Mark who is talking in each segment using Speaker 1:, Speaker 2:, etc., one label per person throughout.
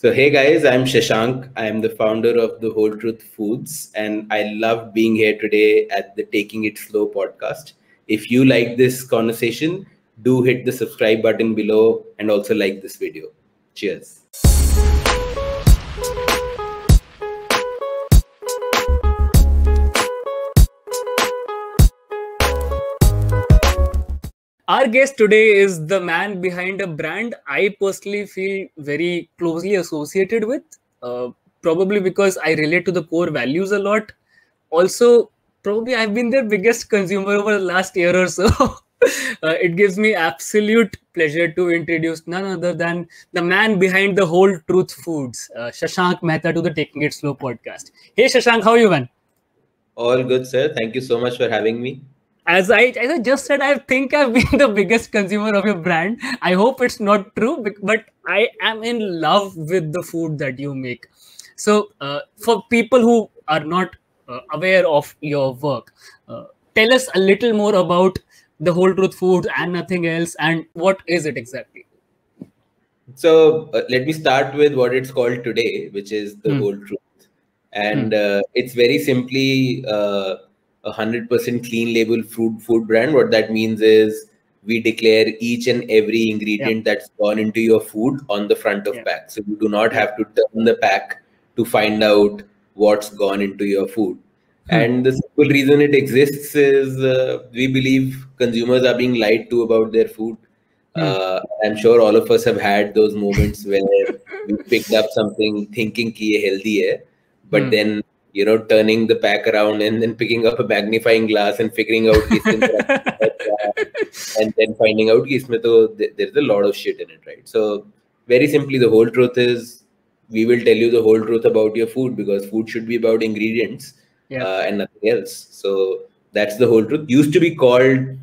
Speaker 1: So, hey guys, I'm Shashank. I'm the founder of the Whole Truth Foods, and I love being here today at the Taking It Slow podcast. If you like this conversation, do hit the subscribe button below and also like this video. Cheers.
Speaker 2: Our guest today is the man behind a brand I personally feel very closely associated with, probably because I relate to the core values a lot. Also, probably I've been their biggest consumer over the last year or so. It gives me absolute pleasure to introduce none other than the man behind the Whole Truth Foods, Shashank Mehta, to the Taking It Slow podcast. Hey, Shashank, how are you, man?
Speaker 1: All good, sir. Thank you so much for having me.
Speaker 2: As I just said, I think I've been the biggest consumer of your brand. I hope it's not true, but I am in love with the food that you make. So, for people who are not aware of your work, tell us a little more about the Whole Truth Foods and Nothing Else, and what is it exactly?
Speaker 1: So, let me start with what it's called today, which is the Whole Truth. And it's very simply 100% clean label food brand. What that means is we declare each and every ingredient that's gone into your food on the front of pack. So you do not have to turn the pack to find out what's gone into your food. And the simple reason it exists is we believe consumers are being lied to about their food. I'm sure all of us have had those moments where we picked up something thinking ki ye healthy hai, but then turning the pack around and then picking up a magnifying glass and figuring out and then finding out there's a lot of shit in it, right? So very simply, the whole truth is we will tell you the whole truth about your food, because food should be about ingredients and nothing else. So that's the whole truth. Used to be called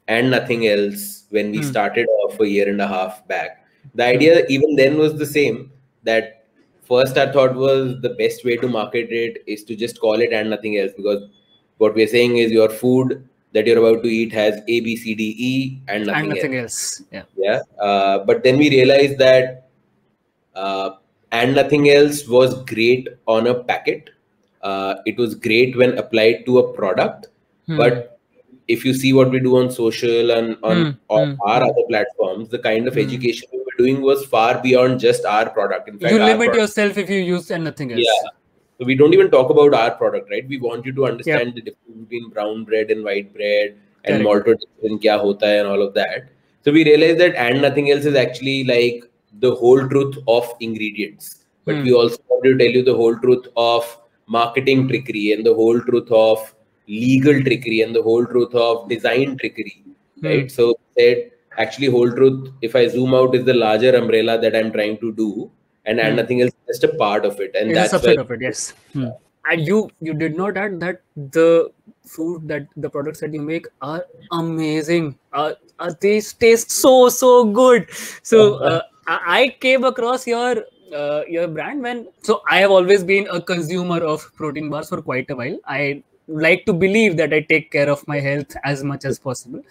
Speaker 1: And Nothing Else when we started off a year and a half back. The idea even then was the same, that first, our thought was the best way to market it is to just call it And Nothing Else, because what we're saying is your food that you're about to eat has A, B, C, D, E, and nothing else. But then we realized that And Nothing Else was great on a packet. It was great when applied to a product. But if you see what we do on social and on our other platforms, the kind of education we were doing was far beyond just our product. In fact,
Speaker 2: you limit yourself if you use And Nothing Else.
Speaker 1: Yeah. So we don't even talk about our product, right? We want you to understand the difference between brown bread and white bread and maltodextrin kya hota hai and all of that. So we realized that And Nothing Else is actually like the whole truth of ingredients. But we also want to tell you the whole truth of marketing trickery and the whole truth of legal trickery and the whole truth of design trickery, right? So actually, whole truth, if I zoom out, is the larger umbrella that I'm trying to do, and Nothing Else is just a part of it. And
Speaker 2: that's a subset of it, yes. And you did not add that the food, that the products that you make are amazing. They taste so good. So I came across your brand so I have always been a consumer of protein bars for quite a while. I like to believe that I take care of my health as much as possible,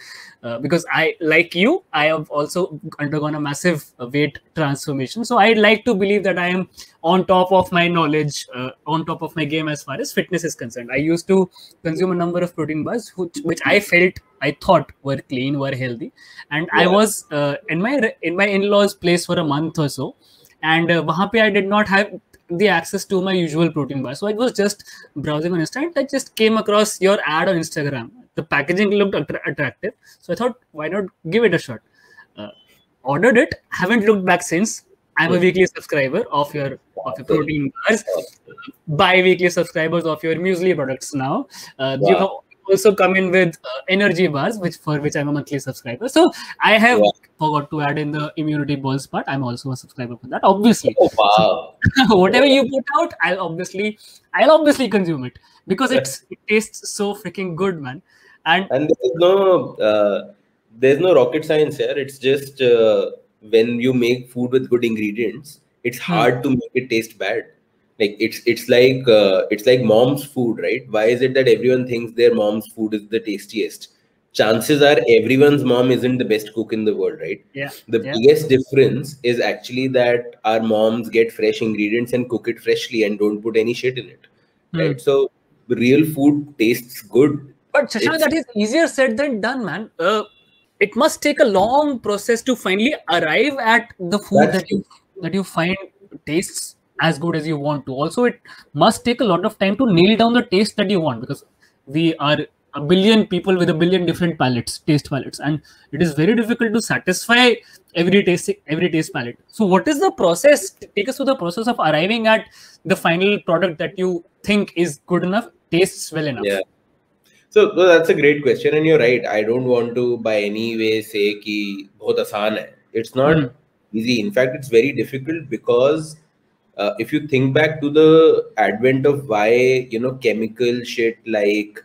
Speaker 2: because I, like you, I have also undergone a massive weight transformation. So I like to believe that I am on top of my knowledge, on top of my game as far as fitness is concerned. I used to consume a number of protein bars which I thought were clean, were healthy, and I was in my in-laws place for a month or so, and wahan pe I did not have the access to my usual protein bar. So I was just browsing on Insta, and I just came across your ad on Instagram. The packaging looked attractive. So I thought, why not give it a shot? Ordered it, haven't looked back since. I'm a weekly subscriber of your protein bars, bi-weekly subscribers of your muesli products now. You have also come in with energy bars, for which I'm a monthly subscriber. So I have forgot to add in the immunity balls part. I'm also a subscriber for that, obviously.
Speaker 1: Oh, wow.
Speaker 2: So, whatever you put out, I'll obviously consume it, because it tastes so freaking good, man. And
Speaker 1: there's no rocket science here. It's just when you make food with good ingredients, it's hard to make it taste bad. Like it's like mom's food, right? Why is it that everyone thinks their mom's food is the tastiest? chances are everyone's mom isn't the best cook in the world, right?
Speaker 2: Yeah.
Speaker 1: The biggest difference is actually that our moms get fresh ingredients and cook it freshly and don't put any shit in it, right? So real food tastes good.
Speaker 2: But Shashank, that is easier said than done, man. It must take a long process to finally arrive at the food that you find tastes as good as you want to. Also, it must take a lot of time to nail down the taste that you want, because we are a billion people with a billion different taste palettes, and it is very difficult to satisfy every taste palette. So what is the process? Take us through the process of arriving at the final product that you think is good enough, tastes well enough.
Speaker 1: Yeah. So that's a great question, and you're right. I don't want to by any way say कि बहुत आसान है. It's not easy. In fact, it's very difficult because if you think back to the advent of why chemical shit like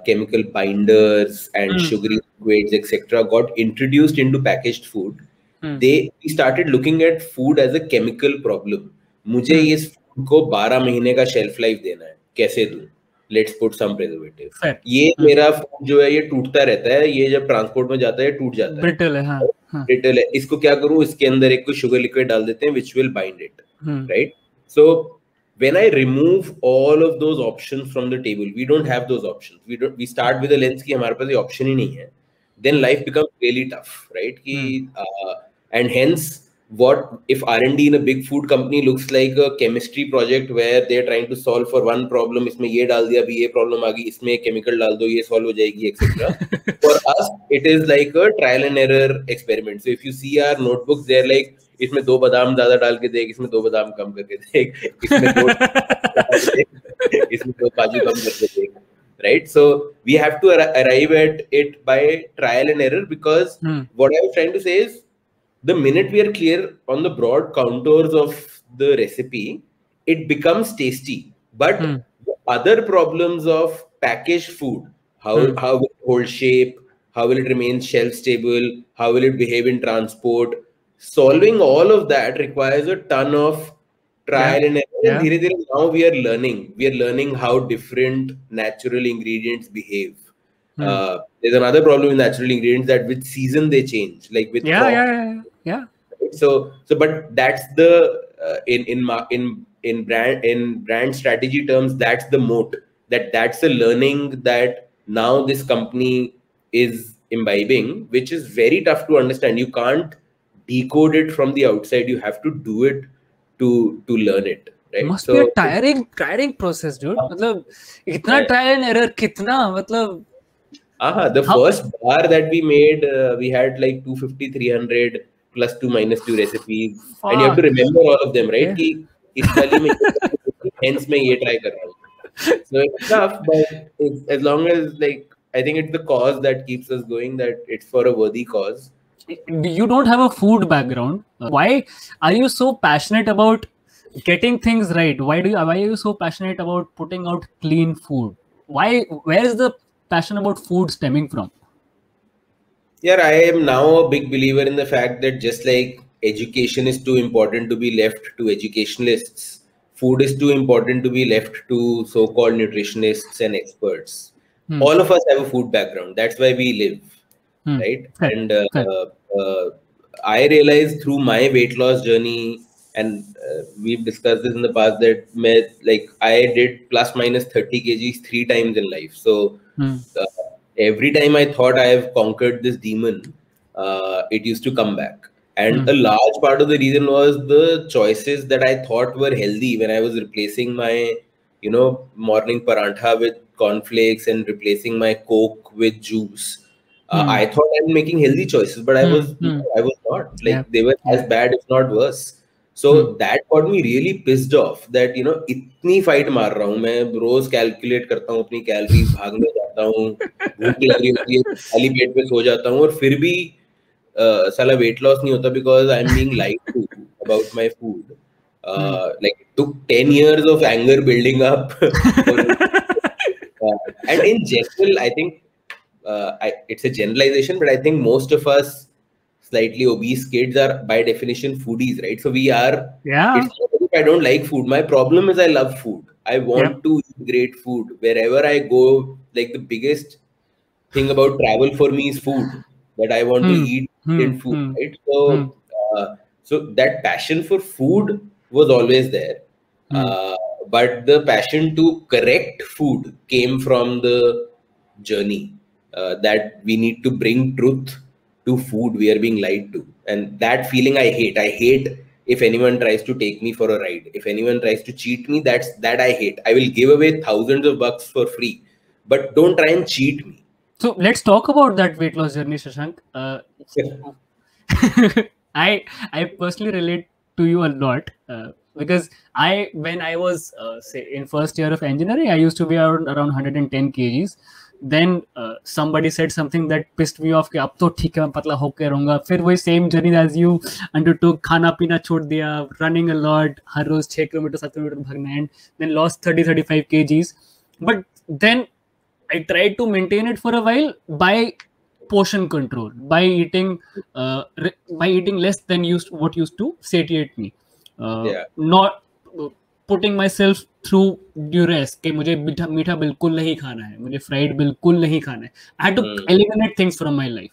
Speaker 1: chemical binders and sugary liquids etc. got introduced into packaged food, we started looking at food as a chemical problem. मुझे इस food को 12 महीने का shelf life देना है, कैसे दूं? Let's put some preservative. ये मेरा food जो है ये टूटता रहता है, ये जब ट्रांसपोर्ट में जाता है टूट जाता है,
Speaker 2: ब्रिटल है, हाँ,
Speaker 1: ब्रिटल है, इसको क्या करूं? इसके अंदर एक शुगर लिक्विड डाल देते हैं which will bind it, right? So when I remove all of those options from the table, we don't have those options. We start with a lens कि हमारे पास ये option ही नहीं है. Then life becomes really tough, right? And hence, what if R&D in a big food company looks like a chemistry project where they're trying to solve for one problem? इसमें ये डाल दिया, अभी ये problem आ गई, इसमें chemical डाल दो, ये solve हो जाएगी, etc. For us, it is like a trial and error experiment. So if you see our notebooks, they're like, इसमें 2 बादाम ज्यादा डाल के देख, इसमें 2 बादाम कम करके देख, इसमें 2 काजू कम करके देख, right? So we have to arrive at it by trial and error, because what I was trying to say is, the minute we are clear on the broad contours of the recipe, it becomes tasty. But the other problems of packaged food, how will it hold shape, how will it remain shelf stable, how will it behave in transport, solving all of that requires a ton of trial and error. And dhire now we are learning how different natural ingredients behave. There's another problem with natural ingredients, that with season they change, like with
Speaker 2: yeah.
Speaker 1: So but that's the in brand strategy terms, that's the moat, that's the learning that now this company is imbibing, which is very tough to understand. You can't decode it from the outside, you have to do it to learn it, right?
Speaker 2: Must be a tiring process, dude. मतलब इतना trial and error कितना, मतलब
Speaker 1: the first bar that we made, we had like 250 300 plus 2 minus 2 recipes. Fuck. And you have to remember all of them, right? कि इस वाली में hence मैं ये try कर रहा हूँ. So it's tough, but as long as, like, I think it's the cause that keeps us going, that it's for a worthy cause.
Speaker 2: You don't have a food background. Why are you so passionate about getting things right? Why are you so passionate about putting out clean food? Where is the passion about food stemming from?
Speaker 1: Yeah, I am now a big believer in the fact that just like education is too important to be left to educationalists, food is too important to be left to so-called nutritionists and experts. All of us have a food background. That's why we live, right? And I realized through my weight loss journey, and we've discussed this in the past, that I did plus minus 30 kgs 3 times in life. So every time I thought I have conquered this demon, it used to come back. And a large part of the reason was the choices that I thought were healthy when I was replacing my, morning parantha with cornflakes and replacing my Coke with juice. I thought I'm making healthy choices, but I was not. They were as bad, if not worse. So that got me really pissed off, that इतनी fight मार रहा हूँ मैं, रोज calculate करता हूँ अपनी calories, भागने जाता हूँ, भूख लगी होती है, खाली पेट पे सो जाता हूँ, और फिर भी साला weight loss नहीं होता, because I'm being lied to about my food. It took 10 years of anger building up. And in general, I think it's a generalization, but I think most of us slightly obese kids are by definition foodies, right? So we are.
Speaker 2: Yeah.
Speaker 1: It's not that I don't like food. My problem is I love food. I want to eat great food wherever I go. Like the biggest thing about travel for me is food, that I want to eat Indian food, right? So that passion for food was always there. But the passion to correct food came from the journey, that we need to bring truth to food we are being lied to. And that feeling I hate if anyone tries to take me for a ride. If anyone tries to cheat me, that I hate. I will give away thousands of bucks for free, but don't try and cheat me.
Speaker 2: So let's talk about that weight loss journey, Shashank. I personally relate to you a lot, because when I was say in first year of engineering, I used to be around 110 kgs. Then somebody said something that pissed me off कि अब तो ठीक है मैं पतला होके रहूंगा. फिर वही same journey as you undertook, खाना पीना छोड़ दिया, running a lot, हर रोज 6 किलोमीटर 7 किलोमीटर भागना, and then lost 30-35 kgs. But then I tried to maintain it for a while by portion control, by eating less than what used to satiate me, not putting myself through duress कि मुझे मीठा बिल्कुल नहीं खाना है, मुझे fried बिल्कुल नहीं खाना है. I had to eliminate things from my life.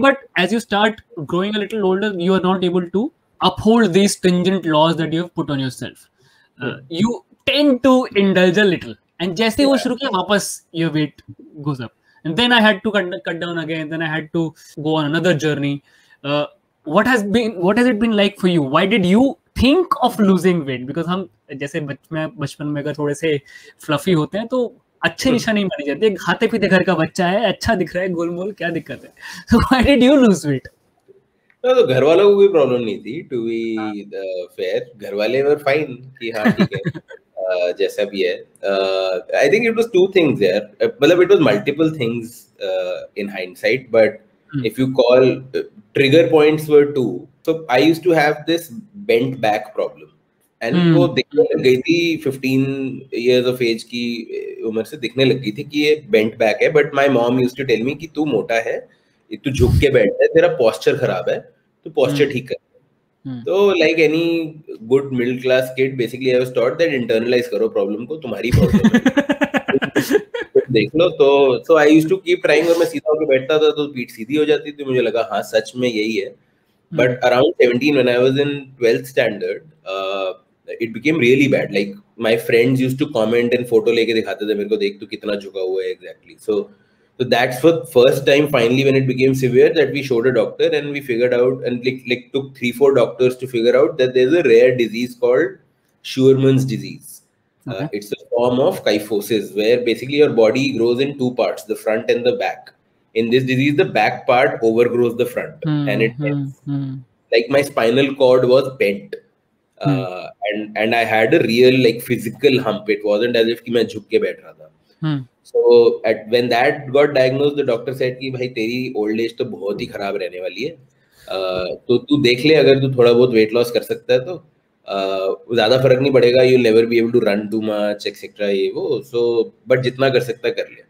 Speaker 2: But as you start growing a little older, you are not able to uphold these stringent laws that you have put on yourself. You tend to indulge a little, and जैसे वो शुरू किया वापस your weight goes up. And then I had to cut down again. Then I had to go on another journey. What has it been like for you? Why did you think of losing weight? Because हम जैसे बचपन में अगर थोड़े से fluffy होते हैं तो अच्छे निशान नहीं माने जाते. खाते पीते घर का बच्चा है, अच्छा दिख रहा है, गोलमोल, क्या दिक्कत है? So why did you lose weight?
Speaker 1: तो घर वालों को कोई प्रॉब्लम नहीं थी. To be fair, घर वाले were fine कि हाँ ठीक है. जैसा भी है. I think it was two things there. मतलब it was multiple things in hindsight, but if you call trigger points were two. So I used to have this bent back problem, and वो दिखने लग गई थी 15 years of age की उम्र से दिखने लग गई थी कि ये bent back है. But my mom used to tell me कि तू मोटा है, तू झुक के बैठता है, तेरा posture खराब है, तो posture ठीक कर. तो like any good middle class kid, basically I was taught that internalize करो problem को, तुम्हारी problem है. देख लो. तो so I used to keep trying, और मैं सीधा होकर बैठता था तो पीठ सीधी हो जाती थी. मुझे लगा हाँ सच में यही है. But around 17, when I was in 12th standard, it became really bad. Like my friends used to comment and photo लेके दिखाते थे मेरे को, देख तू कितना झुका हुआ है exactly. So that's for first time finally when it became severe that we showed a doctor, and we figured out, and like took 3-4 doctors to figure out that there's a rare disease called Scheuermann's disease. It's a form of kyphosis where basically your body grows in two parts, the front and the back. In this disease, the back part overgrows the front, and it like my spinal cord was bent, and I had a real like physical hump. It wasn't as if कि मैं झुक के बैठ रहा था. So when that got diagnosed, the doctor said कि भाई तेरी old age तो बहुत ही खराब रहने वाली है, तो तू देख ले, अगर तू थोड़ा बहुत weight loss कर सकता है तो ज़्यादा फर्क नहीं पड़ेगा, you'll never be able to run too much etc. ये वो. So but जितना कर सकता कर ले.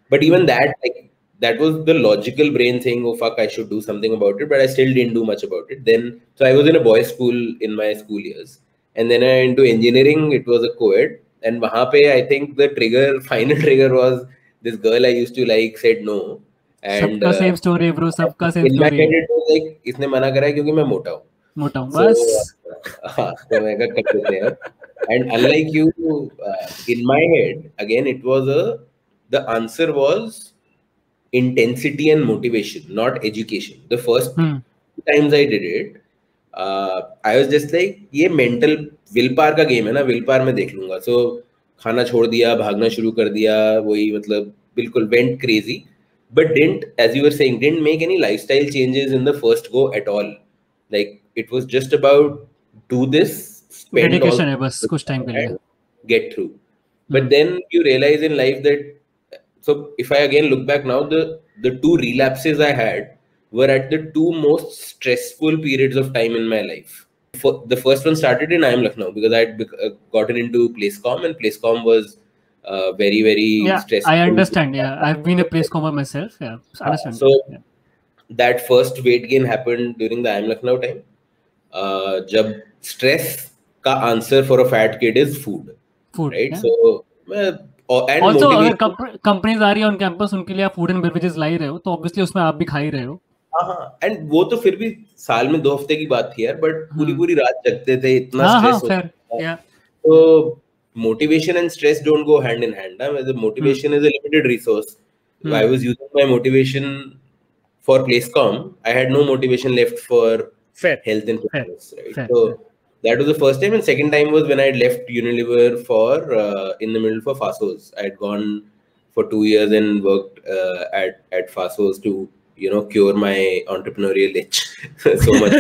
Speaker 1: But even that, like that was the logical brain saying, oh fuck, I should do something about it, but I still didn't do much about it. Then so I was in a boys' school in my school years, and then I into engineering. It was a co-ed. And वहाँ पे I think the final trigger was this girl I used to like said no. And
Speaker 2: सबका same story bro, सबका same story.
Speaker 1: In my head it was like इसने मना करा है क्योंकि मैं मोटा हूँ. बस. हाँ तो मैं कर सकते हैं. And unlike you, in my head again it was the answer was intensity and motivation, not education. The first times I did it, I was just like ये mental willpower का game है ना, willpower में देख लूँगा. So खाना छोड़ दिया, भागना शुरू कर दिया, वही मतलब बिल्कुल went crazy, but didn't, as you were saying, didn't make any lifestyle changes in the first go at all. Like it was just about do this, spend
Speaker 2: dedication है बस कुछ time के लिए,
Speaker 1: get through. But then you realize in life that, so if I again look back now, the two relapses I had were at the two most stressful periods of time in my life. The first one started in IIM Lucknow because I had gotten into PlaceCom, and PlaceCom was very, very stressful.
Speaker 2: I understand. Yeah, I've been a PlaceCommer myself. Yeah, I understand.
Speaker 1: So that first weight gain happened during the IIM Lucknow time. जब stress का answer for a fat kid is food. Right? Yeah. So and
Speaker 2: Also, अगर
Speaker 1: motivation.
Speaker 2: Companies आ रही है on campus, उनके लिए आप food and beverages ला ही रहे हो, तो ऑब्वियसली उसमें आप भी खा ही रहे हो.
Speaker 1: हाँ, एंड वो तो फिर भी साल में 2 हफ्ते की बात थी यार, बट पूरी रात जगते थे, इतना स्ट्रेस होता था. तो motivation and stress don't go hand in hand. The motivation is a limited resource. I was using my motivation for PlaceCom. I had no motivation left for health and fitness, right? So that was the first time, and second time was when I had left Unilever for in the middle for Fasos. I had gone for 2 years and worked at Fasos to cure my entrepreneurial itch so much.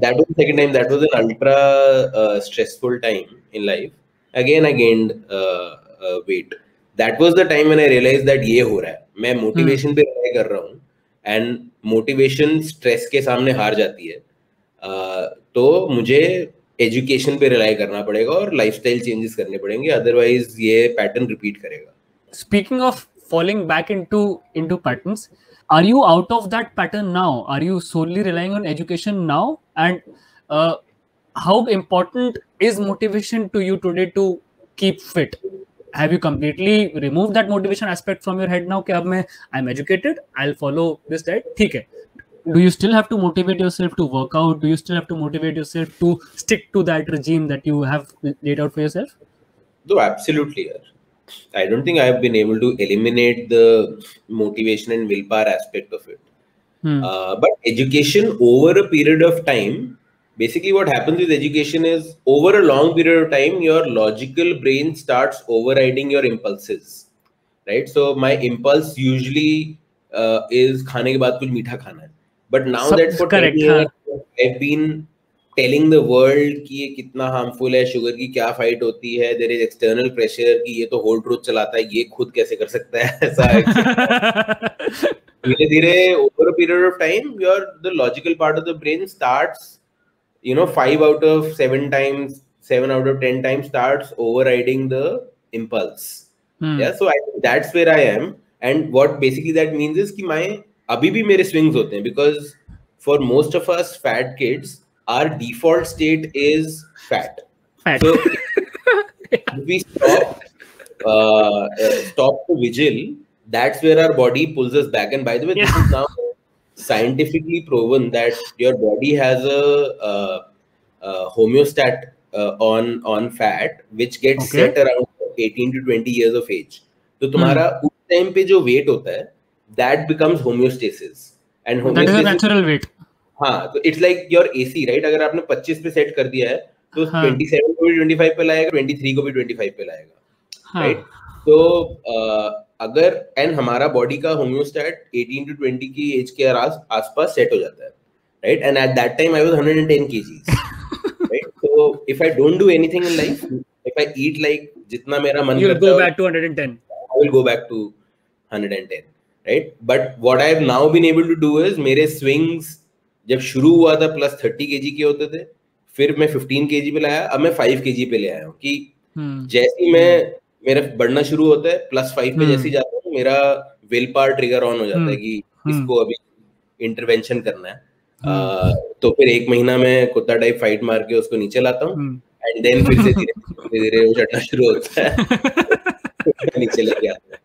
Speaker 1: That was the second time. That was an ultra stressful time in life. Again, I gained weight. That was the time when I realized that ये हो रहा है, मैं motivation पे rely कर रहा हूँ, and motivation stress के सामने हार जाती है. तो मुझे एजुकेशन पे रिलाई करना पड़ेगा और लाइफस्टाइल चेंजेस करने पड़ेंगे, अदरवाइज ये पैटर्न रिपीट करेगा.
Speaker 2: Speaking of falling back into patterns, are you out of that pattern now? Are you solely relying on education now? And how important is motivation to you today to keep fit? Have you completely removed that motivation aspect from your head now? कि अब I'm educated, I'll follow this diet, ठीक है. Do you still have to motivate yourself to work out? Do you still have to motivate yourself to stick to that regime that you have laid out for yourself?
Speaker 1: No, absolutely. I don't think I've been able to eliminate the motivation and willpower aspect of it. But education over a period of time, basically what happens with education is over a long period of time, your logical brain starts overriding your impulses, right? So my impulse usually is खाने के बाद कुछ मीठा खाना है. But now that for 10 years, I've been telling the world कि ये कितना harmful है, शुगर की क्या फाइट होती है, there is external pressure कि ये तो whole truth चलाता है, ये खुद कैसे कर सकता है, ऐसा. धीरे-धीरे over a period of time, the logical part of the brain starts, 5 out of 7 times, 7 out of 10 times starts overriding the impulse. Yeah, so I think that's where I am. And what basically that means is कि मैं अभी भी मेरे swings होते हैं, because for most of us fat kids, our default state is fat. So if we stop the vigil, that's where our body pulls us back. And by the way, this is now scientifically proven that your body has a homeostat on fat, which gets set around 18 to 20 years of age. तो तुम्हारा उस time पे जो weight होता है, that becomes homeostasis. And homeostasis,
Speaker 2: that is a natural weight.
Speaker 1: हाँ, तो it's like your AC, right? अगर आपने 25 पे सेट कर दिया है, तो 27 को भी 25 पे लाएगा, 23 को भी 25 पे लाएगा, right? तो अगर and हमारा बॉडी का होम्योस्टैट 18 to 20 की एज के आसपास सेट हो जाता है, right? And at that time I was 110 kgs, right? So if I don't do anything in life, if I eat like जितना मेरा मन
Speaker 2: करता है, you'll go back to 110.
Speaker 1: I will go back to 110, right? But what I have now been able to do is मेरे swings जब शुरू हुआ था प्लस 30 kg के होते थे, फिर मैं 15 kg पे लाया, अब मैं 5 kg पे ले आया हूँ कि जैसे मैं मेरा बढ़ना शुरू होता है प्लस 5 पे जैसे जाता हूँ, मेरा विल पावर ट्रिगर ऑन हो जाता है कि इसको अभी इंटरवेंशन करना है. तो फिर 1 महीना में कुत्ता टाइप फाइट मार के उसको नीचे लाता हूँ, एंड देन फिर से धीरे वो चढ़ना शुरू होता है, नीचे लेके आता है.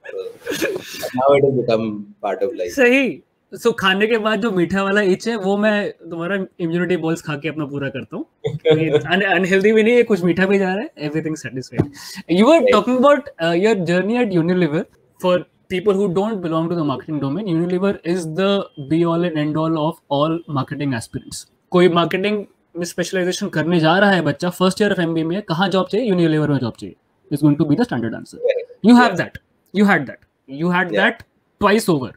Speaker 1: Now it has become part of life.
Speaker 2: सही. So, खाने के बाद जो मीठा वाला इच है, वो मैं तुम्हारा इम्यूनिटी बॉल्स खा के अपना पूरा करता हूँ. अनहेल्दी भी नहीं है, कुछ मीठा भी जा रहा है, everything satisfied. You were talking about your journey at Unilever. For people who don't belong to the marketing domain, Unilever is the be all and end all of all marketing aspirants. कोई marketing में specialisation करने जा रहा है बच्चा, first year of MBA में, कहाँ job चाहिए? यूनिलीवर में जॉब चाहिए. Is going to be the standard answer. You have that. You had that. You had that twice over.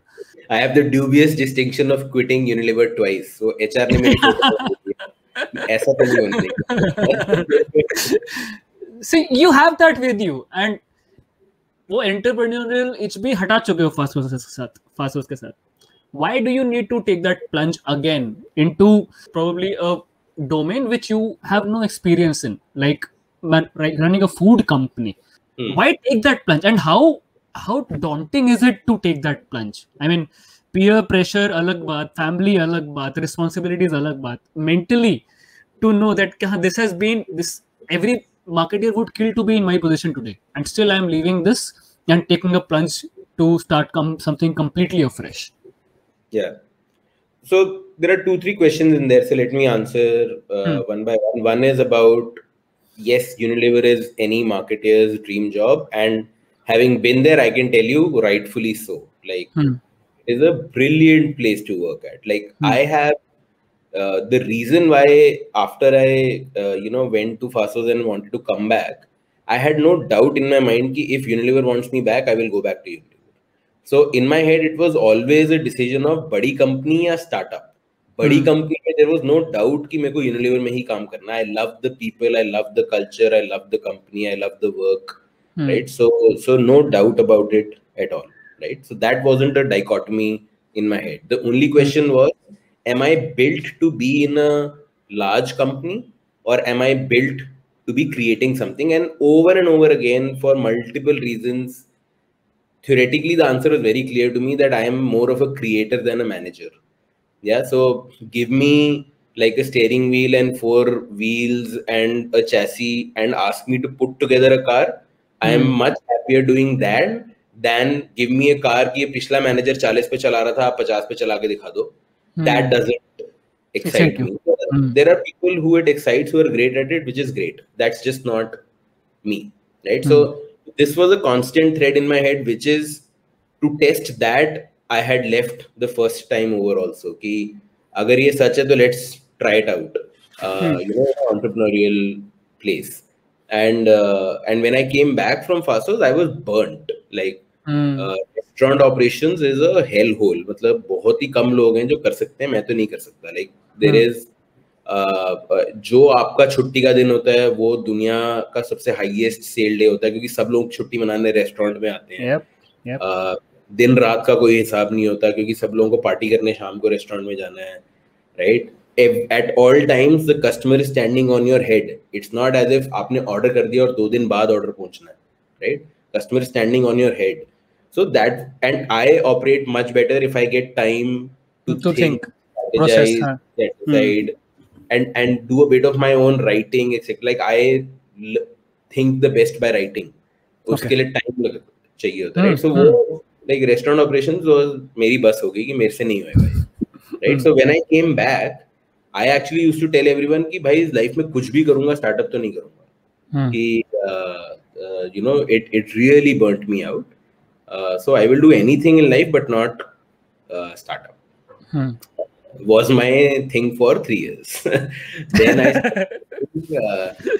Speaker 1: I have the dubious distinction of quitting Unilever twice. So HR ने मेरे को ऐसा तो नहीं होना चाहिए.
Speaker 2: See, you have that with you, and वो entrepreneurial itch भी हटा चुके हो फास्ट के साथ. Why do you need to take that plunge again into probably a domain which you have no experience in, like running a food company? Why take that plunge, and how daunting is it to take that plunge? I mean, peer pressure अलग बात, family अलग बात, responsibilities अलग बात, mentally to know that this has been this, every marketer would kill to be in my position today, and still I'm leaving this and taking a plunge to start something completely afresh.
Speaker 1: Yeah. So there are 2-3 questions in there. So let me answer one by one. One is about, yes, Unilever is any marketer's dream job, and having been there, I can tell you rightfully so. Like, it is a brilliant place to work at. Like, I have the reason why after I went to Fasos and wanted to come back, I had no doubt in my mind that if Unilever wants me back, I will go back to Unilever. So in my head, it was always a decision of badi company or startup. Badi company, there was no doubt कि मेरे को Unilever में ही काम करना. I love the people, I love the culture, I love the company, I love the work, right? So no doubt about it at all, right? So that wasn't a dichotomy in my head. The only question was, am I built to be in a large company, or am I built to be creating something? And over again, for multiple reasons, theoretically, the answer was very clear to me that I am more of a creator than a manager. Yeah. So give me like a steering wheel and 4 wheels and a chassis and ask me to put together a car. I am much happier doing that than give me a car कि पिछला manager 40 पे चला रहा था, आप 50 पे चला के दिखा दो. That doesn't excite me. There are people who it excites, who are great at it, which is great. That's just not me, right? So this was a constant thread in my head, which is to test that I had left the first time over also. कि अगर ये सच है तो let's try it out. Entrepreneurial place. And when I came back from Fasos, I was burnt. Like restaurant operations is a hellhole. मतलब बहुत ही कम लोग हैं जो कर सकते हैं. मैं तो नहीं कर सकता. Like there is जो आपका छुट्टी का दिन होता है वो दुनिया का सबसे हाईएस्ट सेल डे होता है, क्योंकि सब लोग छुट्टी मनाने रेस्टोरेंट में आते हैं. दिन रात का कोई हिसाब नहीं होता, क्योंकि सब लोगों को पार्टी करने शाम को रेस्टोरेंट में जाना है, right? At all times the customer is standing on your head. It's not as if आपने ऑर्डर कर दिया और 2 दिन बाद ऑर्डर पहुंचना है, right? Customer is standing on your head. So that, and I operate much better if I get time to think, process, decide, and do a bit of my own writing, etc. Like I think the best by writing. उसके लिए time चाहिए होता है, right? So वो like restaurant operations was मेरी बस हो गई कि मेरे से नहीं होएगा, right? So when I came back, I actually used to tell everyone कि भाई इस लाइफ में कुछ भी करूंगा, स्टार्टअप तो नहीं करूंगा. कि it really burnt me out. So I will do anything in life but not startup. Was my thing for 3 years. Then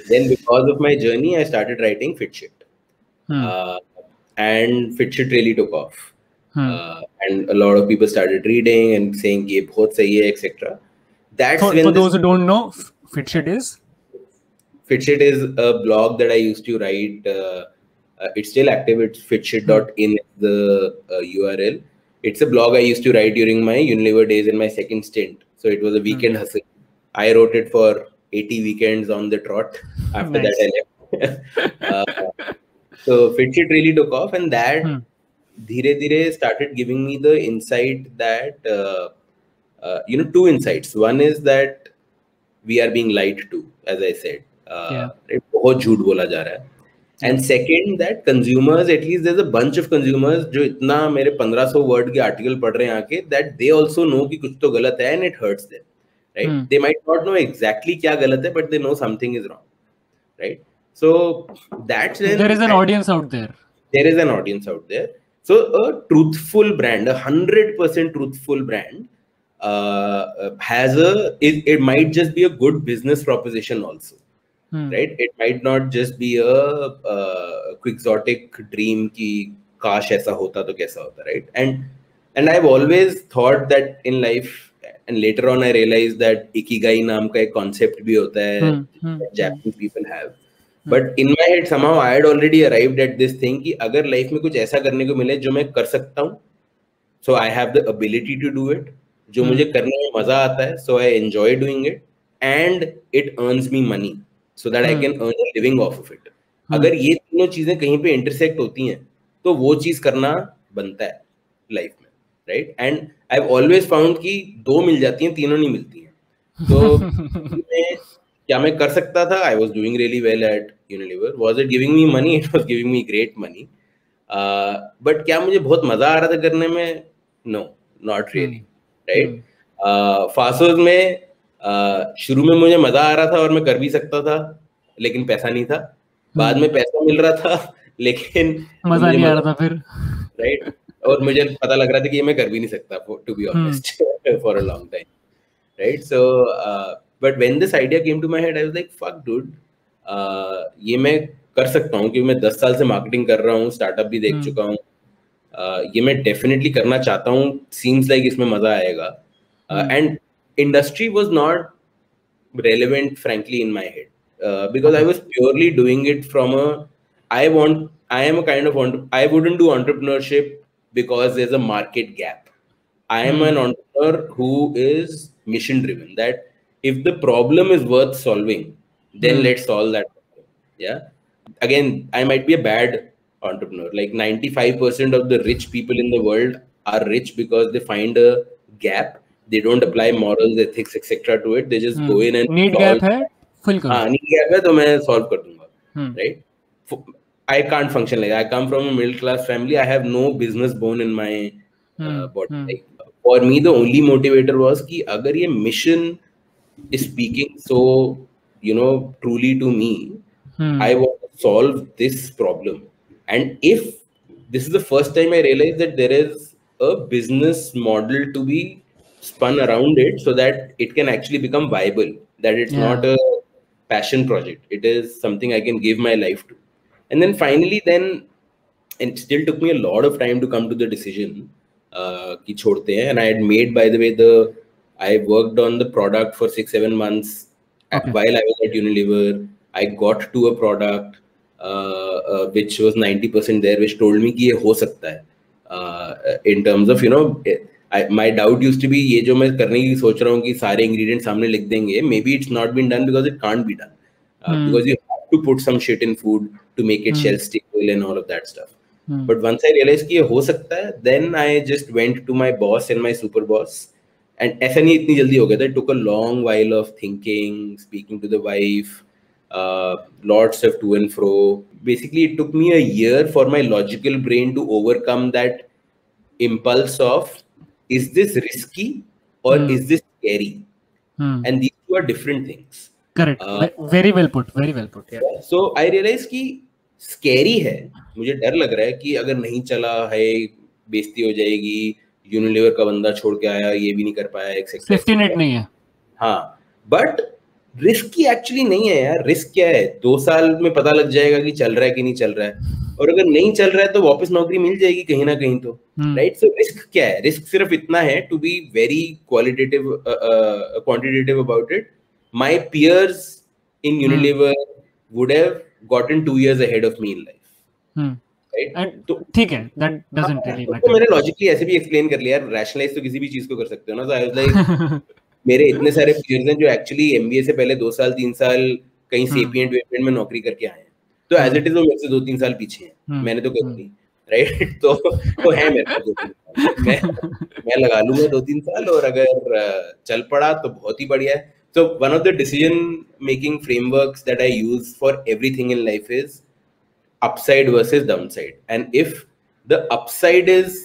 Speaker 1: then because of my journey, I started writing Fitshit. And Fitshit really took off. And a lot of people started reading and saying ये बहुत सही है, etc. That's when
Speaker 2: for those who don't know, Fitshit
Speaker 1: is a blog that I used to write. It's still active. It's fitshit.in the URL. It's a blog I used to write during my Unilever days in my second stint. So it was a weekend hustle. I wrote it for 80 weekends on the trot. After that, I left. So Fitshit really took off, and that dhire dhire started giving me the insight that 2 insights. One is that we are being lied to, as I said. बहुत झूठ बोला जा रहा है. And second, that consumers, at least there's a bunch of consumers जो इतना मेरे 1500 word के article पढ़ रहे हैं आके, that they also know कि कुछ तो गलत है, and it hurts them, right? They might not know exactly क्या गलत है, but they know something is wrong, right? So that's when
Speaker 2: there is an audience out there.
Speaker 1: There is an audience out there. So a truthful brand, 100% truthful brand, has it might just be a good business proposition also. Right? It might not just be a quixotic dream कि काश ऐसा होता तो कैसा होता, right? And I've always thought that in life, and later on I realized that ikigai नाम का एक concept भी होता है that Japanese people have. But in my head somehow I had already arrived at this thing कि अगर life में कुछ ऐसा करने को मिले जो मैं कर सकता हूँ, so I have the ability to do it, जो मुझे करने में मजा आता है, so I enjoy doing it, and it earns me money. So that I can earn a living off of it. अगर ये तीनों चीजें कहीं पे इंटरसेक्ट होती हैं तो वो चीज करना बनता है लाइफ में, right? And I have always found कि 2 मिल जाती हैं, तीनों नहीं मिलती हैं. तो क्या मैं कर सकता था? I was doing really well at Unilever. Was it giving me money? It was giving me great money. But क्या मुझे बहुत मजा आ रहा था करने में? No, not really. Right? Faasos में शुरू में मुझे मजा आ रहा था और मैं कर भी सकता था, लेकिन पैसा नहीं था. बाद में पैसा मिल रहा था, लेकिन
Speaker 2: मजा नहीं आ रहा था फिर.
Speaker 1: राइट. और मुझे पता लग रहा था कि ये मैं कर भी नहीं सकता, to be honest, for a long time. Right. So but when this idea came to my head, I was like, fuck dude, ये मैं कर सकता हूँ, क्योंकि मैं 10 साल से मार्केटिंग कर रहा हूँ, स्टार्टअप भी देख चुका हूँ. ये मैं डेफिनेटली करना चाहता हूँ. सीम्स लाइक इसमें मजा आएगा. And industry was not relevant frankly in my head, because I was purely doing it from I wouldn't do entrepreneurship because there's a market gap. I am an entrepreneur who is mission driven, that if the problem is worth solving, then let's solve that problem. Yeah. Again, I might be a bad entrepreneur. Like 95% of the rich people in the world are rich because they find a gap. They don't apply morals, ethics, etc. to it. They just go in and
Speaker 2: need
Speaker 1: solve.
Speaker 2: gap है, fill करो.
Speaker 1: हाँ, need gap है तो मैं solve कर दूंगा. Right? I can't function like that. I come from a middle class family. I have no business bone in my body. Like, for me, the only motivator was कि अगर ये mission is speaking so, truly to me, I want to solve this problem. And if this is the first time I realized that there is a business model to be spun around it so that it can actually become viable, that it's not a passion project, it is something I can give my life to. And then finally and it still took me a lot of time to come to the decision ki chhodte hain. And I had made, by the way, I worked on the product for 6-7 months while I was at Unilever. I got to a product which was 90% there, which told me कि ये हो सकता है. In terms of, my doubt used to be ये जो मैं करने की सोच रहा हूँ कि सारे ingredients सामने लिख देंगे, maybe it's not been done because it can't be done. Because you have to put some shit in food to make it shelf stable and all of that stuff. But once I realized कि ये हो सकता है, then I just went to my boss and my super boss. And ऐसा नहीं इतनी जल्दी हो गया था. It took a long while of thinking, speaking to the wife, lots of to and fro. Basically, it took me a year for my logical brain to overcome that impulse of, is this risky or is this scary? And these two are different things.
Speaker 2: Correct. Very well put. Very well put. Yeah.
Speaker 1: So I realized कि scary है. मुझे डर लग रहा है कि अगर नहीं चला है, बेइज्जती हो जाएगी, यूनिलीवर का बंदा छोड़ के आया, ये भी नहीं कर पाया, एक्सेट्रा.
Speaker 2: सेफ्टी नेट नहीं है.
Speaker 1: हाँ, बट रिस्की एक्चुअली नहीं है यार. रिस्क क्या है? 2 साल में पता लग जाएगा कि चल रहा है कि नहीं चल रहा है. और अगर नहीं चल रहा है तो वापस नौकरी मिल जाएगी कहीं ना कहीं तो. राइट. सो रिस्क क्या है? रिस्क सिर्फ इतना है, to be very quantitative about it, my peers in Unilever would have gotten 2 years ahead of me in life.
Speaker 2: Right? तो ठीक है, that doesn't really matter.
Speaker 1: तो मैंने लॉजिकली ऐसे भी एक्सप्लेन कर लिया. रैशनलाइज तो किसी भी चीज को कर सकते हो ना. तो आई वाज लाइक मेरे इतने सारे पीयर्स हैं जो एक्चुअली एमबीए से पहले 2 साल 3 साल कहीं सेपिएंट में नौकरी करके आए हैं. तो एज इट इज वो मेरे से 2-3 साल पीछे हैं. मैंने तो करी नहीं. राइट. तो है मेरे को मैं लगा लूंगा 2-3 साल, और अगर चल पड़ा तो बहुत ही बढ़िया है. So one of the decision making frameworks that I use for everything in life is upside versus downside. And if the upside is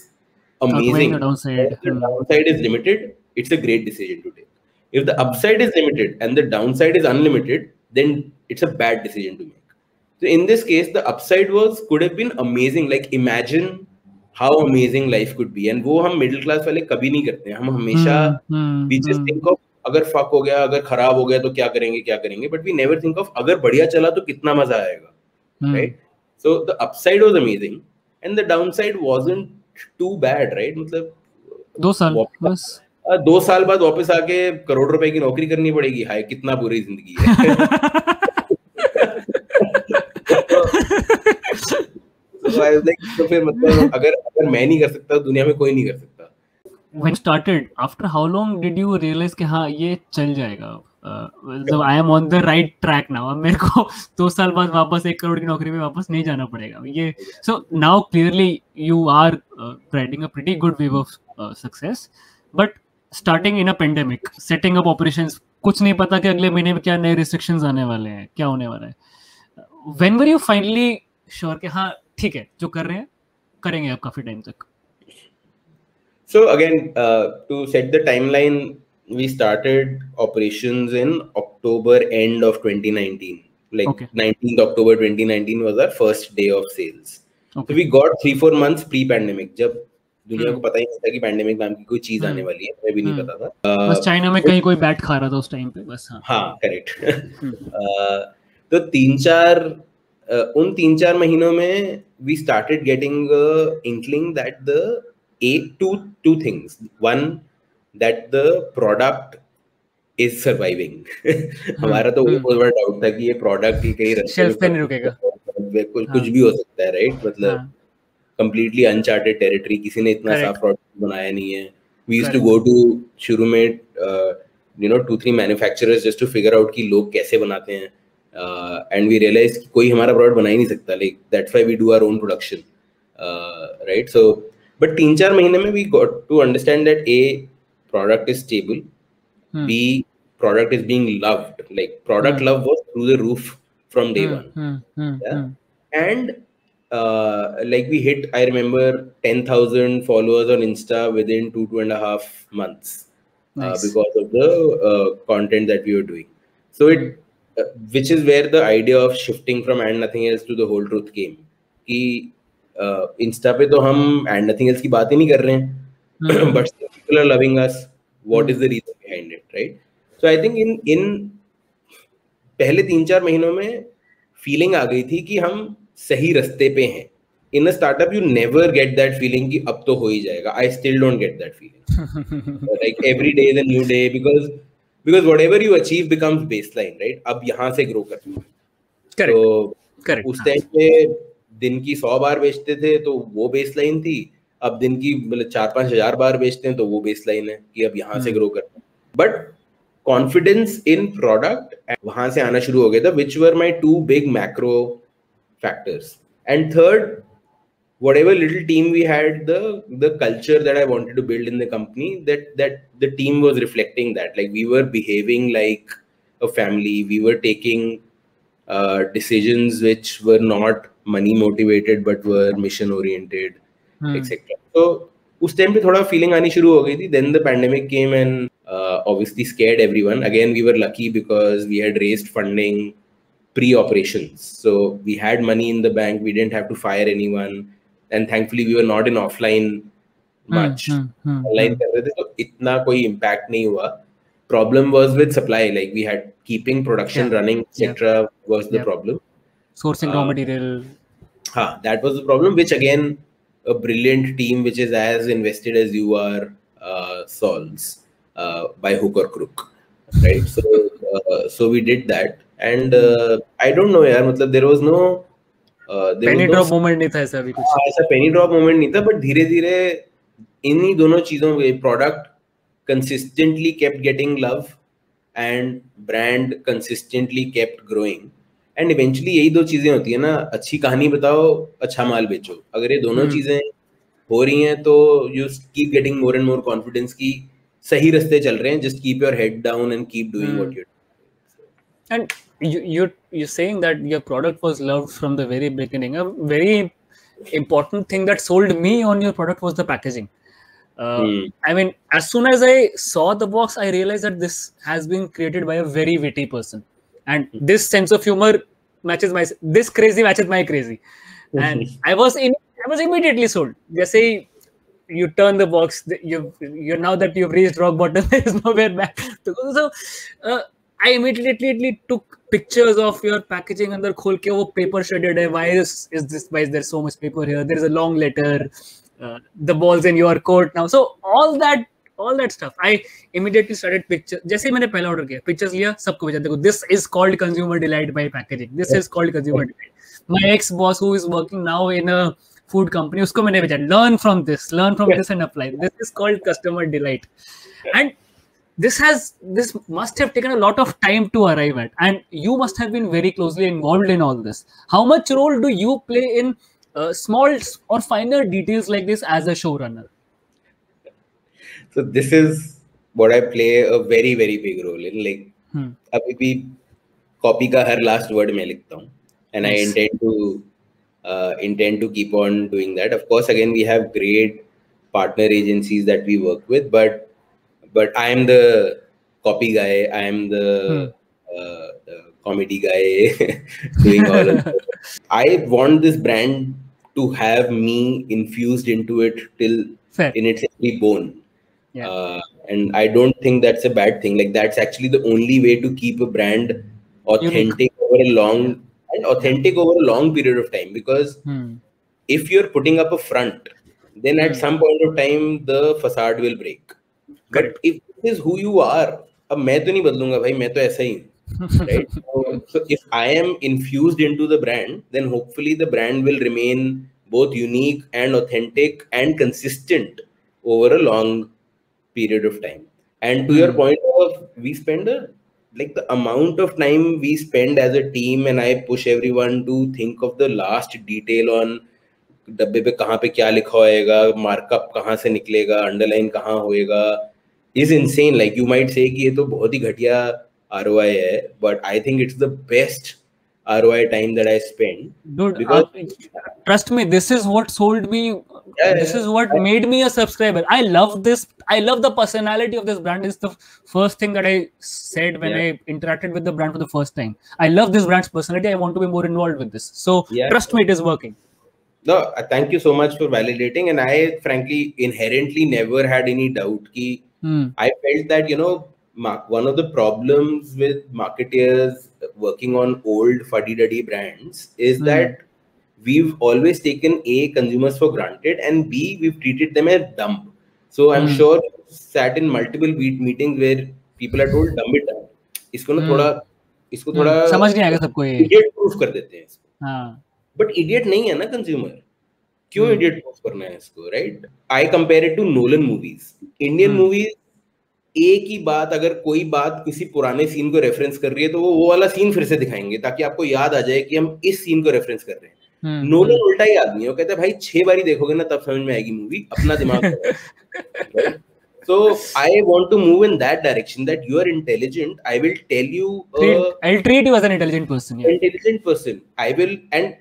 Speaker 1: amazing, the downside is limited, it's a great decision to take. If the upside is limited and the downside is unlimited, then it's a bad decision to make. So in this case, the upside could have been amazing. Like imagine how amazing life could be. And वो हम middle class वाले कभी नहीं करते हैं. हम हमेशा we just think of अगर फक हो गया, अगर खराब हो गया तो क्या करेंगे, but we never think of अगर बढ़िया चला तो कितना मजा आएगा. Right. So the upside was amazing and the downside wasn't too bad. Right. मतलब
Speaker 2: 2 साल बस.
Speaker 1: 2 साल बाद वापस आके करोड़ रुपए की नौकरी करनी पड़ेगी. हाय, कितना बुरी जिंदगी है. तो फिर मतलब अगर मैं नहीं कर सकता, दुनिया में कोई नहीं कर सकता.
Speaker 2: When started, after how long did you realize कि हाँ ये चल जाएगा? So I am on the right track now. अब मेरे को 2 साल बाद वापस 1 करोड़ की नौकरी में वापस नहीं जाना पड़ेगा. ये so now clearly you are riding a pretty good wave of success. But starting in a pandemic, setting up operations कुछ नहीं पता कि अगले महीने में क्या नए रिस्ट्रिक्शंस आने वाले हैं, क्या होने वाला है. When were you finally sure कि हाँ ठीक है जो कर रहे हैं करेंगे अब काफी टाइम तक?
Speaker 1: So again, to set the timeline, we started operations in October end of 2019. Like
Speaker 2: Okay.
Speaker 1: 19th October 2019 was our first day of sales.
Speaker 2: Okay.
Speaker 1: So we got 3-4 months pre-pandemic. जब दुनिया को पता ही नहीं था कि पैंडेमिक नाम की कोई चीज आने वाली है, हमें भी नहीं पता था.
Speaker 2: बस चाइना में कहीं कोई बैट खा रहा था उस टाइम पे बस.
Speaker 1: हाँ करेक्ट. तो उन 3-4 महीनों में we started getting a inkling that two things. One, that the product is surviving. हमारा तो वो बहुत बड़ा डाउट था कि ये प्रोडक्ट ही कहीं
Speaker 2: शेल्फ पे नहीं रुकेगा,
Speaker 1: कुछ भी हो सकता है, राइट? मतलब completely uncharted territory. किसी ने इतना साफ प्रोडक्ट बनाया नहीं है. We used to go to शुरू में 2-3 manufacturers just to figure out कि लोग कैसे बनाते हैं, and we realized कि कोई हमारा प्रोडक्ट बना ही नहीं सकता. Like that's why we do our own production, right? So but 3-4 महीने में we got to understand that A, product is stable, B, product is being loved. Like product love was through the roof from day one. Yeah? And like we hit, I remember 10,000 followers on Insta within 2.5 months. Nice. Because of the content that we were doing. So it which is where the idea of shifting from And Nothing Else to The Whole Truth came. कि Insta पे तो हम And Nothing Else की बात ही नहीं कर रहे हैं, but people are loving us. What is the reason behind it, right? So I think in पहले 3-4 महीनों में फीलिंग आ गई थी कि हम सही रास्ते पे हैं. In a startup, you never get that feeling कि अब तो हो ही जाएगा. I still don't get that feeling. Like every day is a new day because whatever you achieve becomes baseline, right? अब यहाँ से grow करना. Correct. उस टाइम पे दिन की 100 बार बेचते थे तो वो baseline थी. अब दिन की मतलब 4-5 हजार बार बेचते हैं तो वो baseline है कि अब यहाँ से grow करना. But confidence in product वहाँ से आना शुरू हो गया था, which were my 2 big macro factors. And third, whatever little team we had, the culture that I wanted to build in the company, that the team was reflecting that. Like we were behaving like a family. We were taking decisions which were not money motivated but were mission oriented, etc. So उस time पे थोड़ा feeling आनी शुरू हो गई थी. Then the pandemic came and obviously scared everyone. Again, we were lucky because we had raised funding pre-operations, so we had money in the bank. We didn't have to fire anyone, and thankfully we were not in offline much. Online कर रहे थे तो इतना कोई impact नहीं हुआ. Problem was with supply. Like we had keeping production running, etc. was the problem.
Speaker 2: Sourcing raw material.
Speaker 1: That was the problem. Which again, a brilliant team which is as invested as you are solves by hook or crook, right? So we did that. And I don't know यार, मतलब there was no
Speaker 2: penny drop moment नहीं था ऐसा भी कुछ.
Speaker 1: ऐसा penny drop moment नहीं था, but धीरे धीरे इन्हीं दोनों चीजों में product consistently kept getting love and brand consistently kept growing. And eventually यही दो चीजें होती है ना, अच्छी कहानी बताओ, अच्छा माल बेचो. अगर ये दोनों चीजें हो रही हैं तो you keep getting more and more confidence कि सही रास्ते चल रहे हैं. Just keep your head down and keep doing what you're doing.
Speaker 2: And you're saying that your product was loved from the very beginning. A very important thing that sold me on your product was the packaging. I mean, as soon as I saw the box, I realized that this has been created by a very witty person, and this sense of humor matches my crazy, and I was immediately sold. Just say you turn the box, you're now that you've reached rock bottom, there is nowhere back to go. So I immediately took pictures of your packaging. अंदर खोल के वो paper shredded है. Why is there so much paper here? There is a long letter. The ball's in your court now. So all that stuff. I immediately started picture. जैसे मैंने पहला order किया, pictures लिया, सबको भेजा. देखो, this is called consumer delight by packaging. This is called consumer delight. My ex-boss who is working now in a food company, उसको मैंने भेजा. Learn from this and apply. This is called customer delight. And this must have taken a lot of time to arrive at, and you must have been very closely involved in all this. How much role do you play in small or finer details like this as a showrunner?
Speaker 1: So this is what I play a very, very big role in. Like अभी भी copy का her last word मैं लिखता हूँ, and I intend to keep on doing that. Of course, again, we have great partner agencies that we work with, but I am the copy guy. I am the comedy guy doing all of that. I want this brand to have me infused into it till in its every bone. And I don't think that's a bad thing. Like, that's actually the only way to keep a brand authentic over a long period of time. Because if you're putting up a front, then at some point of time the facade will break. But if this is who you are, अब मैं तो नहीं बदलूंगा भाई, मैं तो ऐसा ही हूँ, right? So if I am infused into the brand, then hopefully the brand will remain both unique and authentic and consistent over a long period of time. And to your point of, we spend the amount of time we spend as a team, and I push everyone to think of the last detail on डब्बे पे कहाँ पे क्या लिखा होएगा, markup कहाँ से निकलेगा, अंडरलाइन कहाँ होएगा, is insane. Like, you might say कि ये तो बहुत ही घटिया ROI है, but I think it's the best ROI time that I spend.
Speaker 2: Dude, trust me, this is what sold me. This is what made me a subscriber. I love this. I love the personality of this brand. It's the first thing that I said when I interacted with the brand for the first time. I love this brand's personality. I want to be more involved with this. So trust me, it is working.
Speaker 1: No, thank you so much for validating. And I frankly inherently never had any doubt ki I felt that, you know, one of the problems with marketeers working on old fuddy-duddy brands is that we've always taken A, consumers for granted, and B, we've treated them as dumb. So I'm sure you sat in multiple meetings where people are told dumb it down. इसको थोड़ा
Speaker 2: समझ नहीं आएगा सबको, ये
Speaker 1: idiot proof कर देते हैं इसको. But idiot नहीं है ना consumer. क्यों idiot proof करना है इसको, right? I compare it to Nolan movies. Indian movies, एक ही बात, अगर कोई बात किसी पुराने सीन को रेफरेंस कर रही है तो वो वाला सीन फिर से दिखाएंगे ताकि आपको याद आ जाए कि हम इस सीन को रेफरेंस कर रहे हैं. नोलन उल्टा ही आदमी है, वो कहता है भाई 6 बारी देखोगे ना तब समझ में आएगी मूवी, अपना दिमाग. So I want to move in that direction, that you are intelligent. I will tell you.
Speaker 2: I'll treat you as an intelligent person.
Speaker 1: Intelligent person. I will, and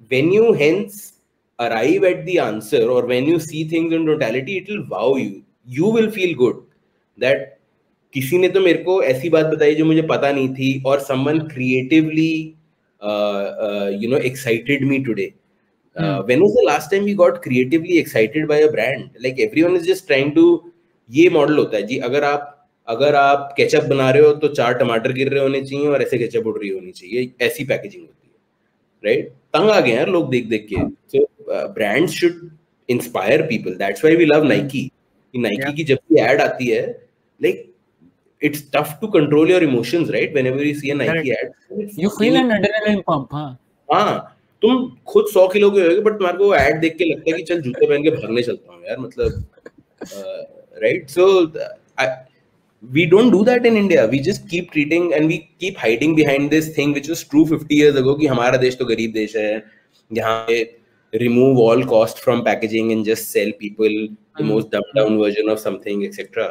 Speaker 1: when you hence arrive at the answer, or when you see things in totality, it will wow you. You will feel good that किसी ने तो मेरे को ऐसी बात बताई जो मुझे पता नहीं थी, or someone creatively excited me today. When was the last time we got creatively excited by a brand? Like, everyone is just trying to, ये मॉडल होता है जी, अगर आप केचप बना रहे हो तो 4 टमाटर गिर रहे होने चाहिए और ऐसे केचप उड़ रही होनी चाहिए, ऐसी पैकेजिंग होती है, राइट? तंग आ गए यार लोग देख देख के. So brands should inspire people. That's why we love Nike. Nike की जब भी एड आती है, like, it's tough to control your emotions, right? Whenever you see a Nike ad,
Speaker 2: you feel an adrenaline pump.
Speaker 1: हाँ, तुम खुद 100 kilo के होगे, बट तुम्हारे को वो ad देख के लगता है कि चल जूते पहन के भागने चलता हूँ यार, मतलब, right? So we don't do that in India. We just keep treating, and we keep hiding behind this thing which was true 50 years ago कि हमारा देश तो गरीब देश है, यहाँ पे remove all cost from packaging and just sell people the most dumbed down version of something, etc.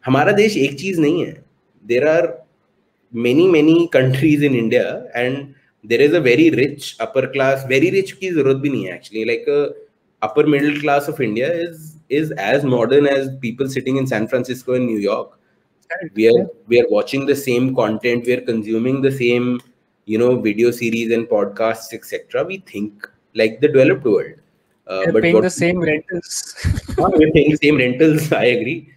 Speaker 1: हमारा देश एक चीज नहीं है. There are many countries in India, and there is a very rich upper class. Very rich की जरूरत भी नहीं है actually. Like, upper middle class of India is as modern as people sitting in San Francisco and New York. We are watching the same content. We are consuming the same, video series and podcasts, etc. We think like the developed world.
Speaker 2: But paying the same rentals.
Speaker 1: We're paying the same rentals. I agree.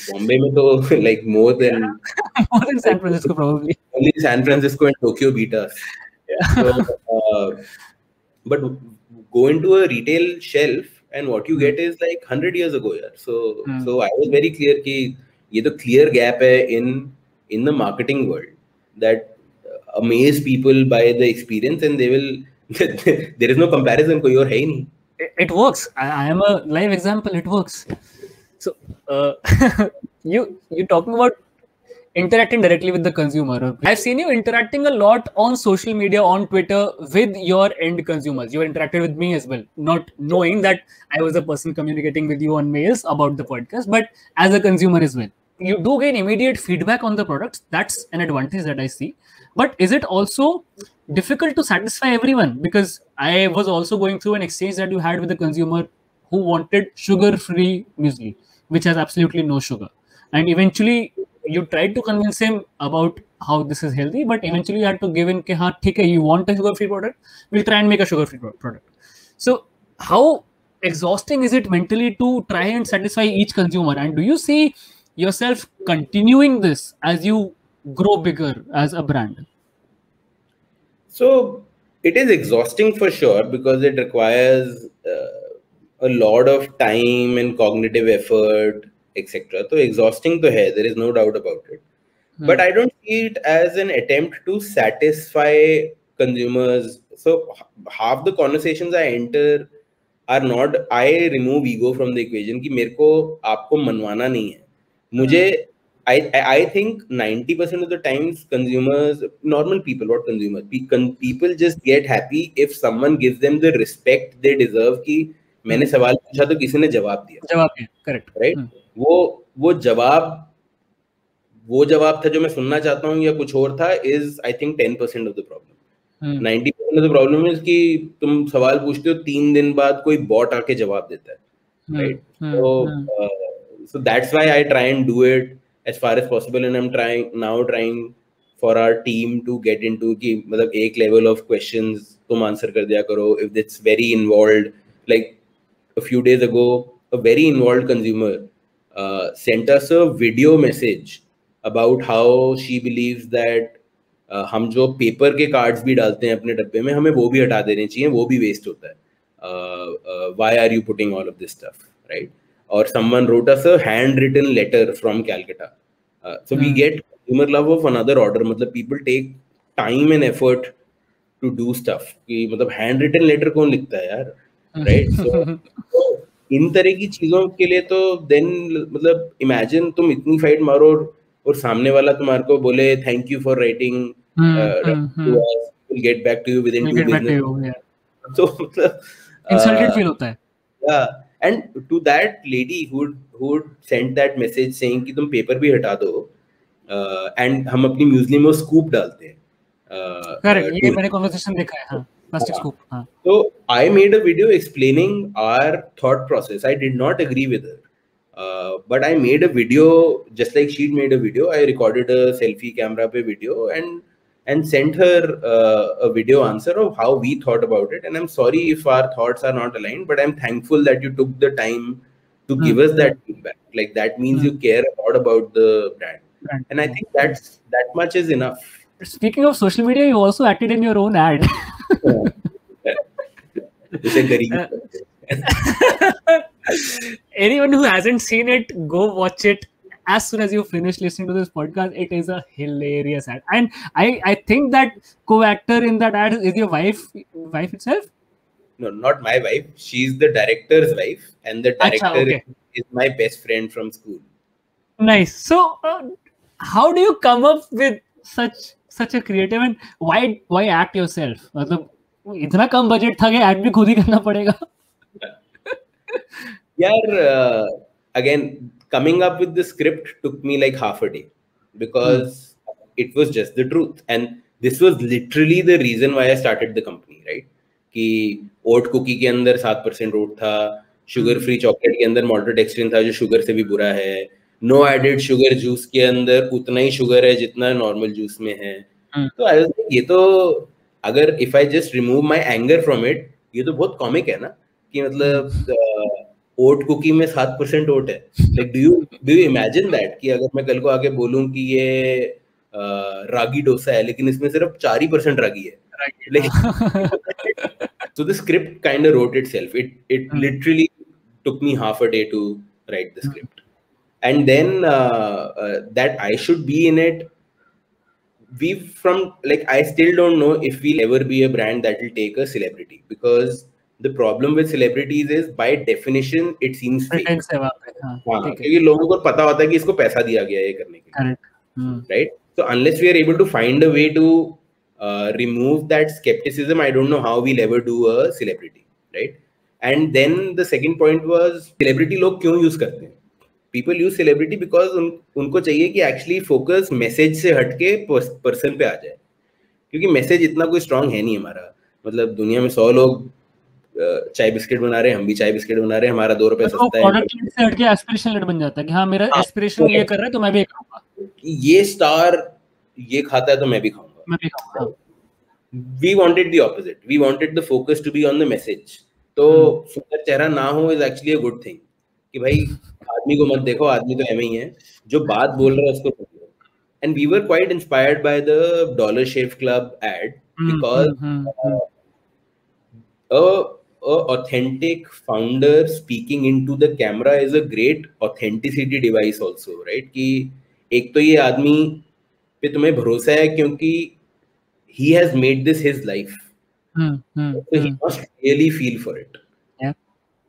Speaker 1: Bombay में तो like more than
Speaker 2: San Francisco probably.
Speaker 1: Only San Francisco and Tokyo beat us. So, but go into a retail shelf and what you get is like 100 years ago. Yeah. So I was very clear कि ये तो clear gap है in the marketing world that amaze people by the experience, and they will. There is no comparison. कोई और है ही नहीं.
Speaker 2: It works. I am a live example. It works. So you talking about interacting directly with the consumer. I've seen you interacting a lot on social media, on Twitter, with your end consumers. You interacted with me as well, not knowing that I was a person communicating with you on mails about the podcast, but as a consumer as well. you do gain immediate feedback on the products. That's an advantage that I see. But is it also difficult to satisfy everyone? Because I was also going through an exchange that you had with a consumer who wanted sugar-free muesli, which has absolutely no sugar. And eventually, you tried to convince him about how this is healthy, but eventually you had to give in, ke, haan, theek hai, you want a sugar-free product, we'll try and make a sugar-free product. So how exhausting is it mentally to try and satisfy each consumer? And do you see yourself continuing this as you grow bigger as a brand?
Speaker 1: So it is exhausting for sure, because it requires a lot of time and cognitive effort, etc. So exhausting to hai, there is no doubt about it. But I don't see it as an attempt to satisfy consumers. So half the conversations I enter are not, I remove ego from the equation कि मेरे को आपको मनवाना नहीं है. मुझे I think 90% of the times consumers, normal people, what consumers, people just get happy if someone gives them the respect they deserve कि मैंने सवाल पूछा तो किसी ने जवाब दिया.
Speaker 2: Correct,
Speaker 1: right. वो जवाब था जो मैं सुनना चाहता हूँ या कुछ और था, is I think 10% of the problem. 90% of the problem is कि तुम सवाल पूछते हो 3 दिन बाद कोई बॉट आके जवाब देता है. Right. So that's why I try and do it as far as possible, and I'm trying for our team to get into कि मतलब एक level of questions तुम answer कर दिया करो if it's very involved. Like a few days ago, a very involved consumer sent us a video message about how she believes that हम जो paper के कार्ड्स भी डालते हैं अपने डब्बे में, हमें वो भी हटा देने चाहिए, वो भी वेस्ट होता है. Why are you putting all of this stuff, right? Or someone wrote us a handwritten letter from Calcutta. So we get consumer love of another order. मतलब people take time and effort to do stuff. कि मतलब handwritten letter कौन लिखता है यार, right? So इन तरह की चीजों के लिए तो then मतलब imagine तुम इतनी फाइट मारो और सामने वाला तुम्हारे को बोले thank you for writing to us, we'll get back to you within 2 business days. So
Speaker 2: insulted feel होता है.
Speaker 1: Yeah, and to that lady who sent that message saying कि तुम पेपर भी हटा दो, and हम अपनी म्यूजली में स्कूप डालते हैं.
Speaker 2: करेक्ट, ये मैंने कन्वर्सेशन देखा है. हाँ, plastic scoop. हाँ.
Speaker 1: So I made a video explaining our thought process. I did not agree with her. But I made a video just like she'd made a video. I recorded a selfie camera pe video and sent her a video answer of how we thought about it. And I'm sorry if our thoughts are not aligned, but I'm thankful that you took the time to give us that feedback. Like that means you care a lot about the brand. And I think that much is enough.
Speaker 2: Speaking of social media, you also acted in your own ad. Anyone who hasn't seen it, go watch it as soon as you finish listening to this podcast. It is a hilarious ad, and I think that co-actor in that ad is your wife itself.
Speaker 1: No, not my wife. She's the director's wife, and the director is my best friend from school.
Speaker 2: Nice. So, how do you come up with such a creative, and why act yourself? मतलब इतना कम budget था कि ad भी खुद ही करना पड़ेगा.
Speaker 1: Yeah, again, coming up with the script took me like half a day because it was just the truth. And this was literally the reason why I started the company, right? कि oat cookie के अंदर 7% oat था, sugar free chocolate के अंदर maltodextrin था जो sugar से भी बुरा है, no added sugar juice के अंदर उतना ही sugar है जितना normal juice में है. तो I was like, ये तो अगर if I just remove my anger from it, ये तो बहुत comic है ना कि मतलब ओट कुकी में 7% ओट है. Like do you imagine that कि अगर मैं कल को आके बोलूं कि ये रागी डोसा है लेकिन इसमें सिर्फ 4% रागी है. So the script kind of wrote itself. It literally took me half a day to write the script, and then that I should be in it. I still don't know if we'll ever be a brand that will take a celebrity, because the problem with celebrities is by definition it seems fake. क्योंकि लोगों को पता होता है कि इसको पैसा दिया गया है ये करने के लिए, right? So unless we are able to find a way to remove that skepticism, I don't know how we'll ever do a celebrity, right? And then the second point was celebrity लोग क्यों use करते हैं? people use celebrity because उनको चाहिए कि actually focus message से हटके person पे आ जाए, क्योंकि message इतना कोई strong है नहीं हमारा. मतलब दुनिया में 100 लोग चाय बिस्किट बना रहे हैं, हम भी चाय बिस्किट बना रहे हैं, हमारा 2 रुपए सस्ता है.
Speaker 2: प्रोडक्ट से हटके एस्पिरेशन लेट बन जाता है कि हाँ मेरा एस्पिरेशन ये कर रहा है तो मैं भी खाऊंगा,
Speaker 1: ये स्टार ये खाता है तो मैं भी खाऊंगा. We wanted the opposite. We wanted the focus to be on the message. तो सुंदर चेहरा ना हो is actually a good thing. कि भाई आदमी को मत देखो, आदमी तो ऐसे ही है, जो बात बोल रहा है उसको देखो. And we were quite inspired by the Dollar Shave Club ad because a authentic founder speaking into the camera is a great authenticity device also, right? कि एक तो ये आदमी पे तुम्हें भरोसा है क्योंकि he has made this his life. So he must really feel for it.
Speaker 2: Yeah.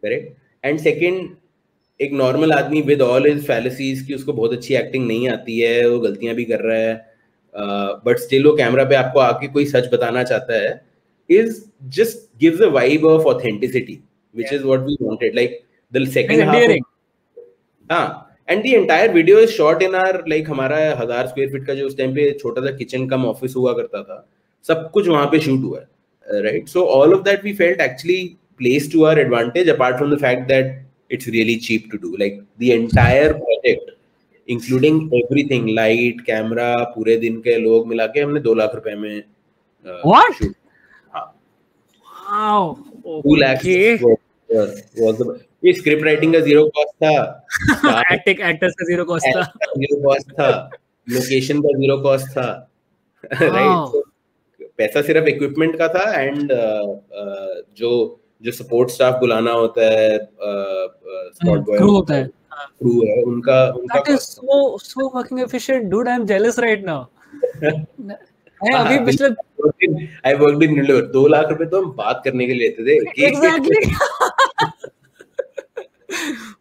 Speaker 1: Correct? And second, एक normal आदमी with all his fallacies कि उसको बहुत अच्छी acting नहीं आती है, वो गलतियां भी कर रहा है, but still वो कैमरा पे आपको आके कोई सच बताना चाहता है, is just gives a vibe of authenticity, which is what we wanted. Like the second half. And the entire video is shot in our like हमारा 1000 square feet का जो उस टाइम पे छोटा सा किचन कम ऑफिस हुआ करता था, सब कुछ वहां पे शूट हुआ है, right? So all of that we felt actually plays to our advantage, apart from the fact that it's really cheap to do. Like the entire project, including everything, light, camera, पूरे दिन के लोग मिला के हमने 2 लाख रुपए में
Speaker 2: What?
Speaker 1: Wow. 2 lakhs was the ये स्क्रिप्ट राइटिंग का 0 कॉस्ट था,
Speaker 2: एक्टर्स का 0 कॉस्ट था,
Speaker 1: लोकेशन का 0 कॉस्ट था, राइट? पैसा सिर्फ इक्विपमेंट का था एंड जो सपोर्ट स्टाफ बुलाना होता है, स्पॉट बॉय
Speaker 2: होता है,
Speaker 1: क्रू है, उनका
Speaker 2: that is so fucking efficient, dude. I'm jealous right now. अभी पिछले
Speaker 1: I worked in Unilever. 2 lakh रुपए तो हम बात करने के लिए लेते थे.
Speaker 2: Exactly.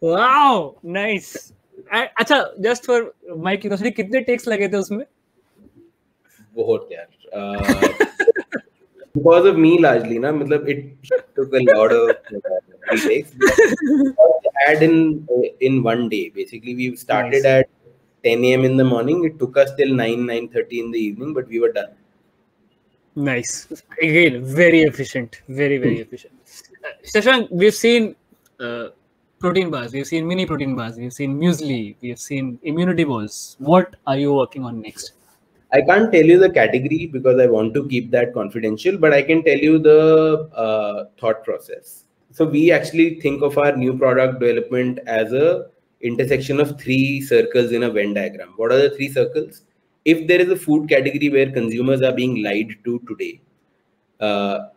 Speaker 2: Wow, nice. अच्छा, just for my curiosity, कितने टेक्स लगे थे उसमें?
Speaker 1: बहुत यार. Because of me largely, ना, मतलब it took a lot of takes. Ad in one day. Basically, we started at 10 a.m. in the morning. It took us till 9:30 in the evening, but we were done.
Speaker 2: Nice. Again, very efficient. Very efficient. Shashank, we've seen protein bars, we've seen mini protein bars, we've seen muesli, we've seen immunity balls. What are you working on next?
Speaker 1: I can't tell you the category because I want to keep that confidential, but I can tell you the thought process. So we actually think of our new product development as a intersection of 3 circles in a Venn diagram. What are the 3 circles? If there is a food category where consumers are being lied to today,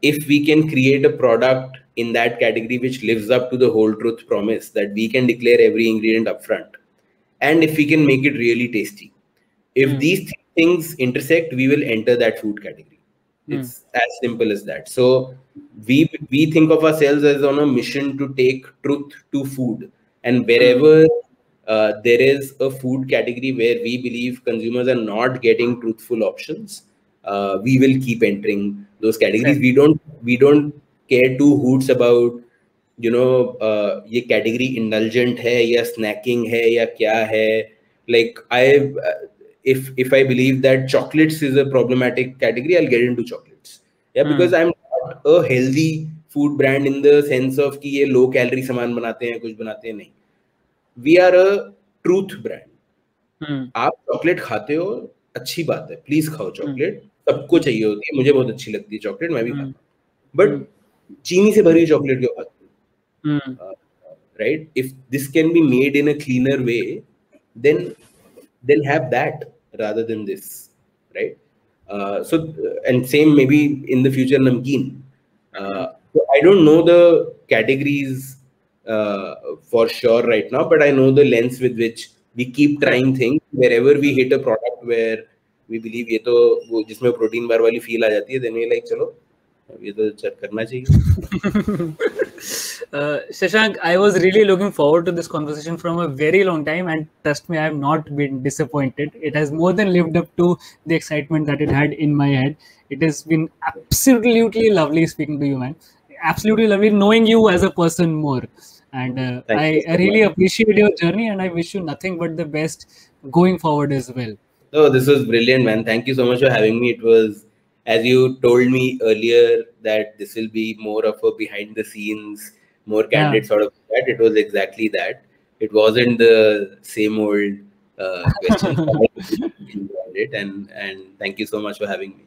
Speaker 1: if we can create a product in that category which lives up to the whole truth promise that we can declare every ingredient upfront, and if we can make it really tasty, if these 3 things intersect, we will enter that food category. It's as simple as that. So we think of ourselves as on a mission to take truth to food, and wherever there is a food category where we believe consumers are not getting truthful options, we will keep entering those categories. We don't care 2 hoots about, you know, ये category indulgent है या snacking है या क्या है. Like if I believe that chocolates is a problematic category, I'll get into chocolates. Yeah, because I'm not a healthy food brand in the sense of कि ये low calorie सामान बनाते हैं, कुछ बनाते हैं, नहीं. We are a truth brand. आप चॉकलेट खाते हो, अच्छी बात है, प्लीज खाओ चॉकलेट, सबको चाहिए होती है, मुझे बहुत अच्छी लगती है चॉकलेट, मैं भी खाता हूँ, बट चीनी से भरी चॉकलेट क्यों खाते हो? Right? If this can be made in a cleaner way, then have that rather than this, right? So and same maybe in the future namkeen. So I don't know the categories for sure right now, but I know the lens with which we keep trying things. Wherever we hit a product where we believe ये तो वो जिसमें protein bar वाली feel आ जाती है, then we like चलो ये तो चेक करना चाहिए.
Speaker 2: Shashank, I was really looking forward to this conversation from a very long time, and trust me, I have not been disappointed. It has more than lived up to the excitement that it had in my head. It has been absolutely lovely speaking to you, man. Absolutely lovely knowing you as a person more. And I really appreciate your journey, and I wish you nothing but the best going forward as well.
Speaker 1: Oh, this was brilliant, man. Thank you so much for having me. It was, as you told me earlier, that this will be more of a behind the scenes, more candid sort of that. It was exactly that. It wasn't the same old questions. I enjoyed it, and thank you so much for having me.